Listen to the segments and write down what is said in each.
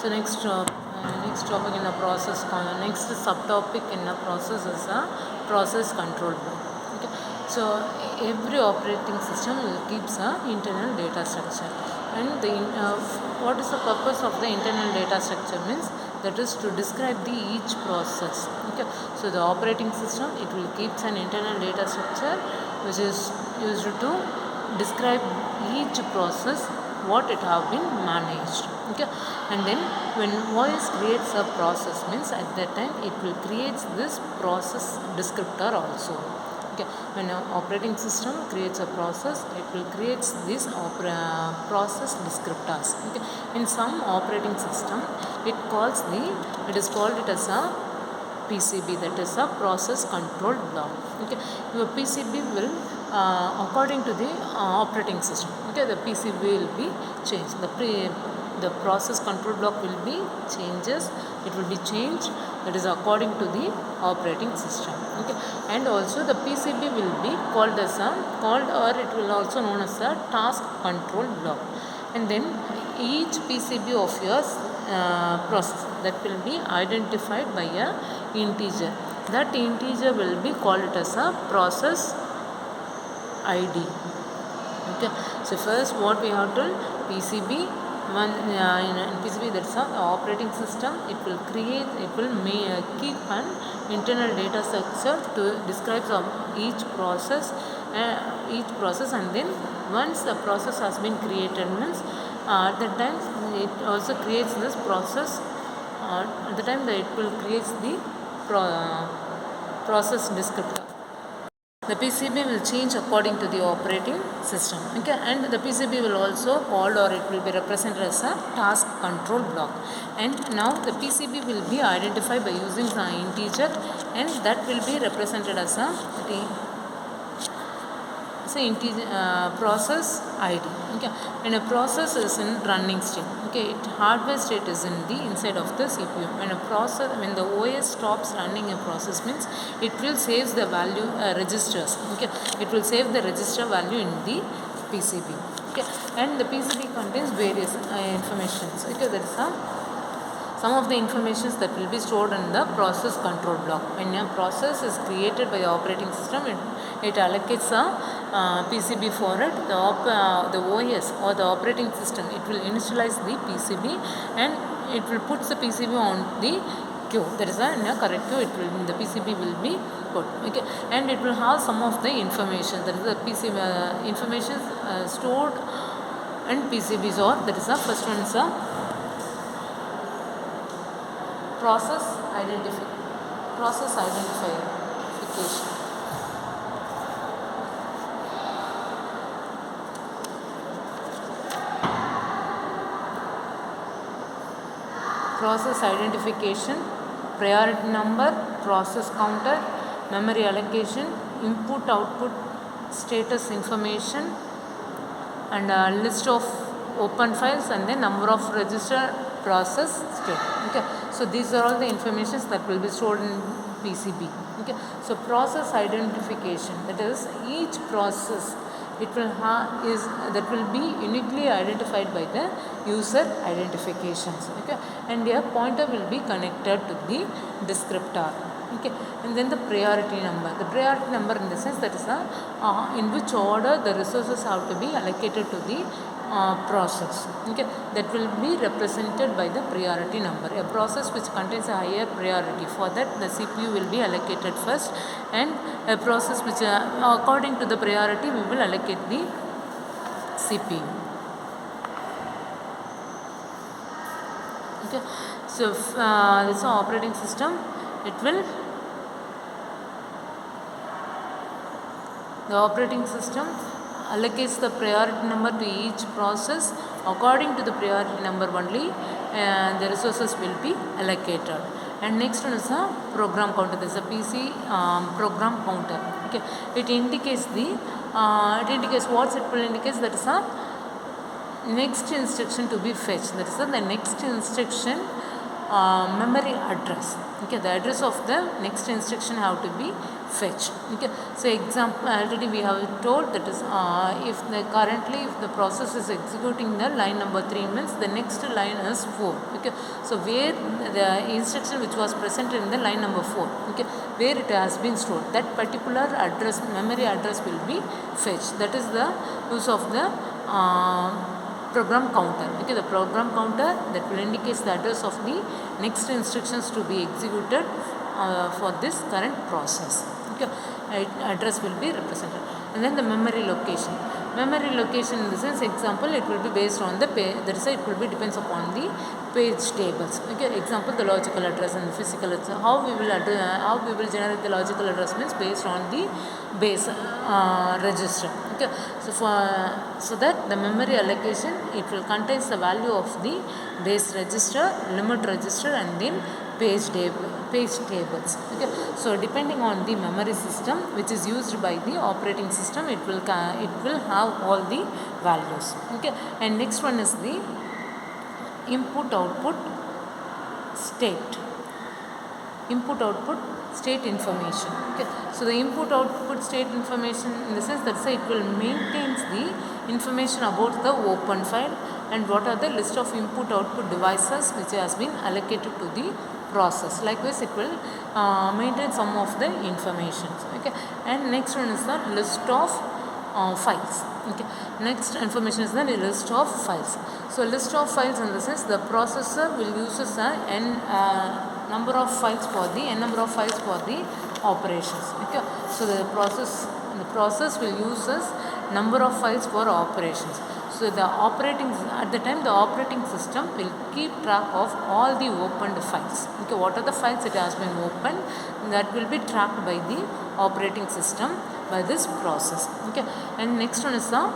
So next topic in a next subtopic in a process is a process control block. Okay. So every operating system will keeps a internal data structure, and what is the purpose of the internal data structure means that is to describe the each process. Okay. So the operating system, it will keeps an internal data structure which is used to describe each process what it have been managed. Okay. And then when OS creates a process means at that time it will create this process descriptor also. Okay. When an operating system creates a process, it will create these process descriptors. Okay. In some operating system, it is called it as a PCB, that is a process control block. Okay. Your PCB will according to the operating system. Okay, the PCB will be changed. The process control block will be changes. It will be changed. That is according to the operating system. Okay, and also the PCB will be called or it will also known as a task control block. And then each PCB of yours process that will be identified by a integer. That integer will be called as a process ID. Okay. So first what we have to PCB in PCB, that's a operating system. It will keep an internal data structure to describe each process, and then once the process has been created means at the time it also creates this process. At the time that it will create the process descriptor. The PCB will change according to the operating system. Okay, and the PCB will also called or it will be represented as a task control block. And now the PCB will be identified by using the integer, and that will be represented as a process ID. Okay, and a process is in running state. Okay, hardware state is in the inside of the CPU. When the OS stops running a process means it will save the value registers. Okay, it will save the register value in the PCB. Okay, and the PCB contains various informations. Okay, that is some of the informations that will be stored in the process control block. When a process is created by the operating system, it allocates a PCB for it. The OS or the operating system, it will initialize the PCB and it will put the PCB on the queue. That is in a correct queue. The PCB will be put. Okay, and it will have some of the information. That is the PCB information stored in PCBs, or that is the first one is a process identification. Process identification, priority number, process counter, memory allocation, input output status information, and a list of open files, and then number of register process state. Okay, so these are all the informations that will be stored in PCB. Okay, so process identification, that is each process it will that will be uniquely identified by the user identifications. Okay, and their pointer will be connected to the descriptor. Okay, and then the priority number. The priority number in the sense that is in which order the resources have to be allocated to the process. Okay, that will be represented by the priority number. A process which contains a higher priority, for that the CPU will be allocated first, and a process which according to the priority we will allocate the CPU. Okay, so this is operating system. The operating system allocates the priority number to each process. According to the priority number only the resources will be allocated. And next one is a program counter. This is a PC program counter. Okay, it indicates what it will indicate, that is a next instruction to be fetched. That is the next instruction memory address. Okay, the address of the next instruction have to be fetched. Okay, so example already we have told that is if the process is executing the line number 3 means the next line is 4. Okay, so where the instruction which was present in the line number 4, okay, where it has been stored, that particular address, memory address will be fetched. That is the use of the program counter. Okay, the program counter that will indicate the address of the next instructions to be executed for this current process. Okay, address will be represented. And then the memory location. Memory location in the sense, example, it will be based on the page, that is it will be depends upon the page tables. Okay, example, the logical address and the physical address. How we will generate the logical address means based on the base register. Okay, so that the memory allocation, it will contains the value of the base register, limit register, and then page tables. Okay, so depending on the memory system which is used by the operating system, it will have all the values. Okay, and next one is the input output state. Input output state information. Okay, so the input output state information in the sense that it will maintains the information about the open file and what are the list of input output devices which has been allocated to the process. Likewise, it will maintain some of the information. Okay, and next one is the list of files. Okay, next information is the list of files. So list of files in the sense the processor will uses n number of files for the operations. Okay, so the process will uses number of files for operations. So the operating system will keep track of all the opened files. Okay, what are the files it has been opened, that will be tracked by the operating system by this process. Okay, and next one is the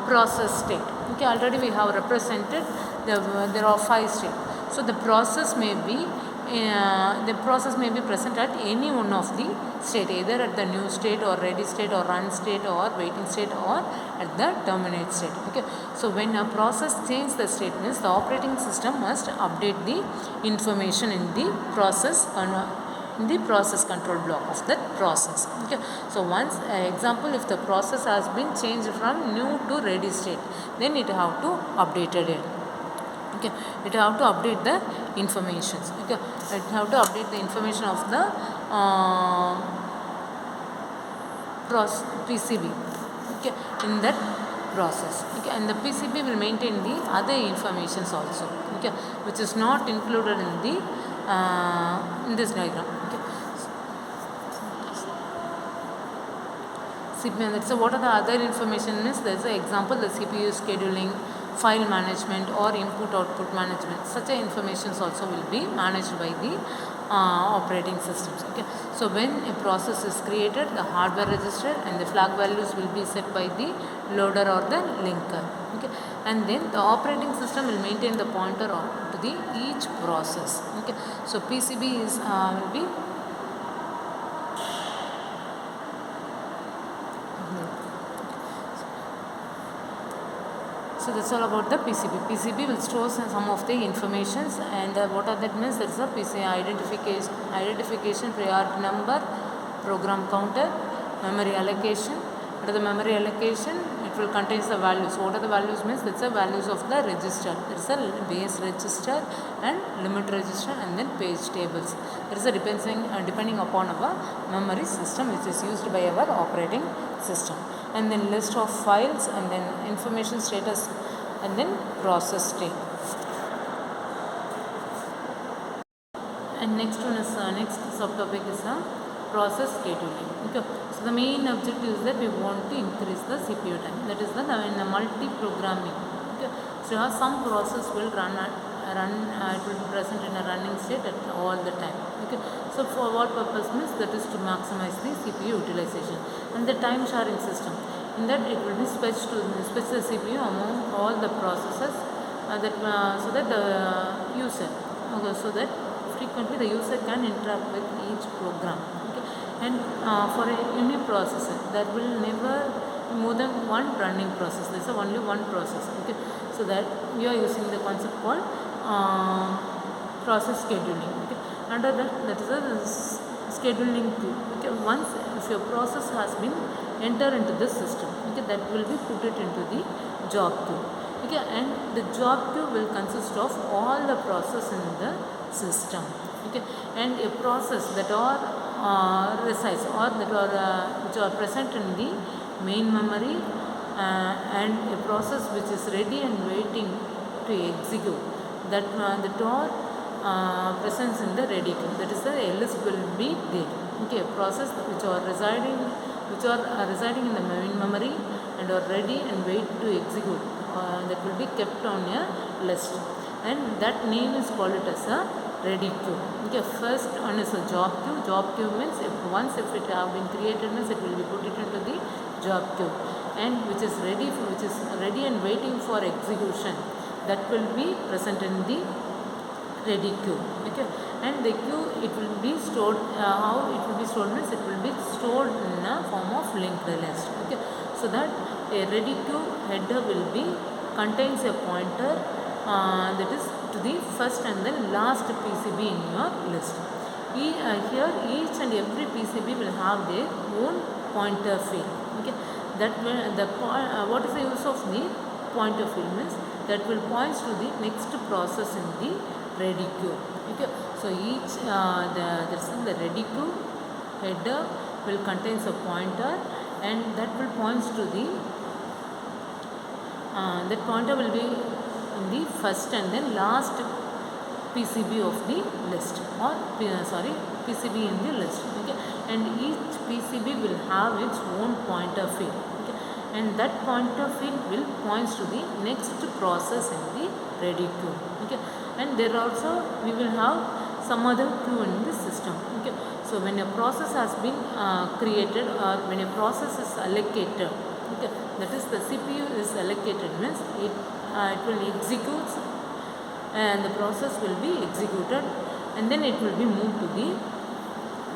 process state. Okay, already we have represented there are 5 states. So the process may be present at any one of the state, either at the new state or ready state or run state or waiting state or at the terminate state. Okay, so when a process changes the state means the operating system must update the information in the process control block of that process. Okay, so once example, if the process has been changed from new to ready state, then it have to update it. Okay, it have to update the information. Okay, it have to update the information of the PCB. Okay, in that process. Okay, and the PCB will maintain the other informations also. Okay, which is not included in the in this diagram. Okay, so what are the other information means? There is an example, the CPU scheduling, file management or input output management. Such informations also will be managed by the operating systems. Okay, so when a process is created, the hardware register and the flag values will be set by the loader or the linker. Okay, and then the operating system will maintain the pointer to the each process. Okay, so PCB is will be So that's all about the PCB. PCB will store some of the informations, and what are that means? That's the PCI identification, priority number, program counter, memory allocation. Under the memory allocation, it will contain the values. What are the values means? That's the values of the register. It's a base register and limit register, and then page tables. There is a depending upon our memory system which is used by our operating system. And then list of files, and then information status, and then process state. And next one is next subtopic is process scheduling. Okay. So the main objective is that we want to increase the CPU time. That is in the multi-programming. Okay. So some process will it will be present in a running state at all the time. Okay. So for what purpose means? That is to maximize the CPU utilization. And the time sharing system, in that it will be switched the CPU among all the processes so that the user, so that frequently the user can interact with each program. Okay. And for a uniprocessor, there will never be more than one running process. There is only one process. Okay. So that we are using the concept called process scheduling. Okay. Under that is a scheduling queue. Okay. Once if your process has been entered into the system, okay, that will be put it into the job queue. Okay, and the job queue will consist of all the process in the system. Okay, and a process that are resides or that are which are present in the main memory and a process which is ready and waiting to execute that are presence in the ready queue. That is the list will be there. Okay, a process which are residing in the main memory and are ready and wait to execute. That will be kept on a list, and that name is called it as a ready queue. Okay, first one is a job queue. Job queue means once if it have been created means it will be put it into the job queue, and which is ready and waiting for execution, that will be present in the ready queue. Okay, and the queue it will be stored. How it will be stored means it will be stored in a form of linked list. Okay, so that a ready queue header will be contains a pointer that is to the first and the last PCB in your list. Here each and every PCB will have their own pointer field. Okay, that will what is the use of the pointer field means that will points to the next process in the ready queue. Okay, so each the ready queue header will contains a pointer, and that will points to the that pointer will be in the first and then last PCB of the list, or PCB in the list. Okay, and each PCB will have its own pointer field. Okay, and that pointer field will points to the next process in the ready queue. Okay, and there also we will have some other queue in the system. Okay, so when a process has been created or when a process is allocated, okay, that is the CPU is allocated means it will execute, and the process will be executed, and then it will be moved to the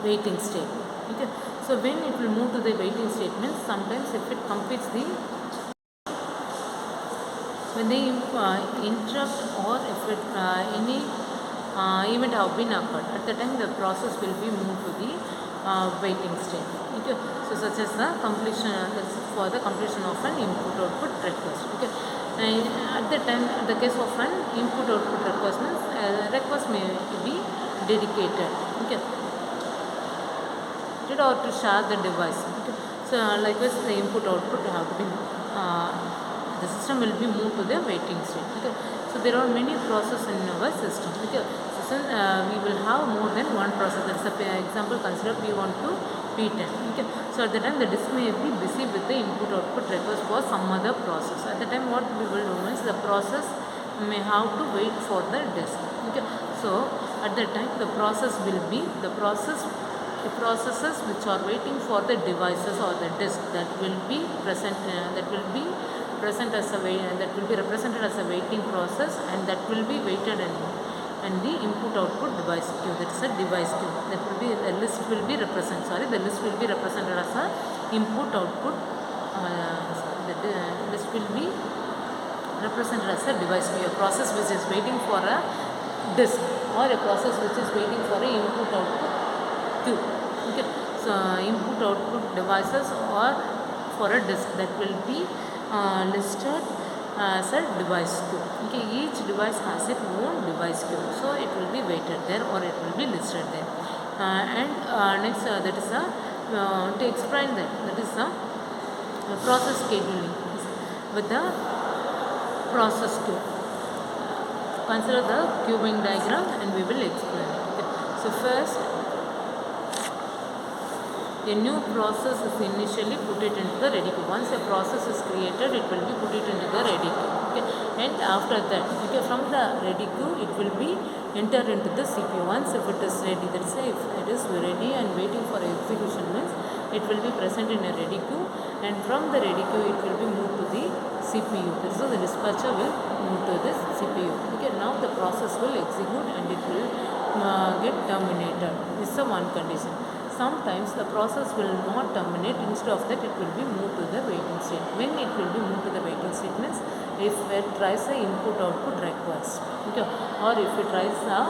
waiting state. Okay, so when it will move to the waiting state means sometimes if it completes the when they interrupt or if it, any event have been occurred, at the time the process will be moved to the waiting state. Okay, so such as the completion for the completion of an input output request. Okay, and at the time the case of an input output request means request may be dedicated. Okay, or to share the device. Okay, so likewise the input output have been the system will be moved to the waiting state. Okay, so there are many processes in our system. Okay, so since we will have more than one process. That's the example, consider P1 to P10. Okay, so at the time the disk may be busy with the input output request for some other process. At the time what we will do is the process may have to wait for the disk. Okay, so at that time the process will be the processes which are waiting for the devices or the disk that will be present that will be represented as a waiting process, and that will be waited in the input output device queue. That is a device queue. That will be the list will be represented. The list will be represented as a input output. The list will be represented as a device queue. A process which is waiting for a disk or a process which is waiting for a input output queue. Okay, so input output devices or for a disk that will be listed as a device queue. Okay, each device has its own device queue, so it will be weighted there or it will be listed there. Next that is to explain that is the process scheduling with the process queue. Consider the queuing diagram and we will explain it. Okay. So first, a new process is initially put it into the ready queue. Once a process is created, it will be put it into the ready queue. Okay, and after that, okay, from the ready queue, it will be entered into the CPU. Once if it is ready, that is if it is ready and waiting for execution means it will be present in a ready queue, and from the ready queue, it will be moved to the CPU. So the dispatcher will move to this CPU. Okay, now the process will execute and it will get terminated. This is the one condition. Sometimes the process will not terminate. Instead of that, it will be moved to the waiting state. When it will be moved to the waiting state means if it tries a input output request, okay, or if it tries a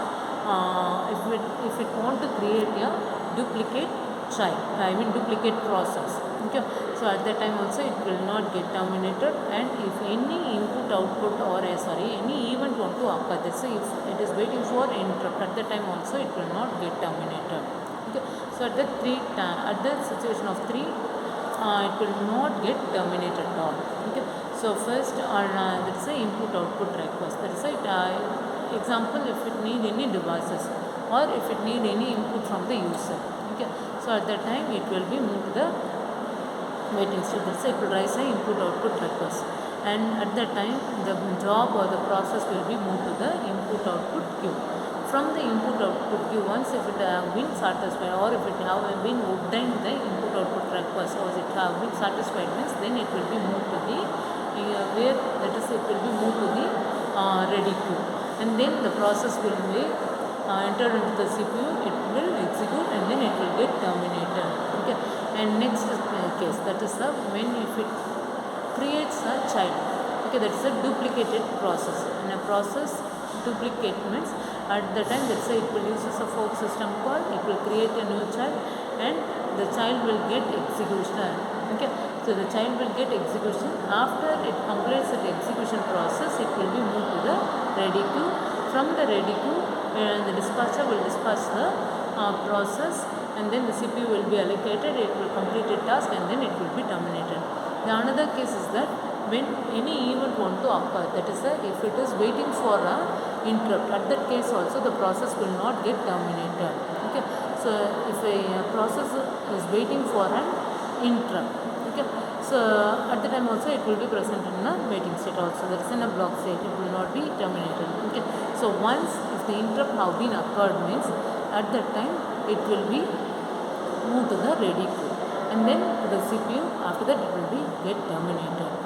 if it want to create a duplicate child, I mean duplicate process. Okay, so at that time also it will not get terminated, and if any input output or any event want to occur, let's say if it is waiting for interrupt, at that time also it will not get terminated. Okay, so at the situation of 3, it will not get terminated at all. Okay, so first that is a input output request. That is a example if it need any devices or if it need any input from the user. Okay, so at that time it will be moved to the waiting state. That's it will rise a input output request, and at that time the job or the process will be moved to the input output queue. From the input output queue, once if it have been satisfied or if it have been obtained the input output request or it have been satisfied means, then it will be moved to the where that is it will be moved to the ready queue, and then the process will be entered into the CPU, it will execute, and then it will get terminated. Okay, and next case, that is the when if it creates a child. Okay, that is a duplicated process. In a process duplicate means at the time, let's say it will use a fork system call, it will create a new child and the child will get execution. Okay, so the child will get execution. After it completes the execution process, it will be moved to the ready queue. From the ready queue, the dispatcher will dispatch the process, and then the CPU will be allocated, it will complete a task, and then it will be terminated. The another case is that when any event want to occur, that is if it is waiting for a interrupt, at that case also the process will not get terminated. Okay, so if a process is waiting for an interrupt, okay, so at the time also it will be present in a waiting state also, that is in a block state, it will not be terminated. Okay, so once if the interrupt have been occurred means, at that time it will be moved to the ready queue, and then the CPU after that it will be get terminated.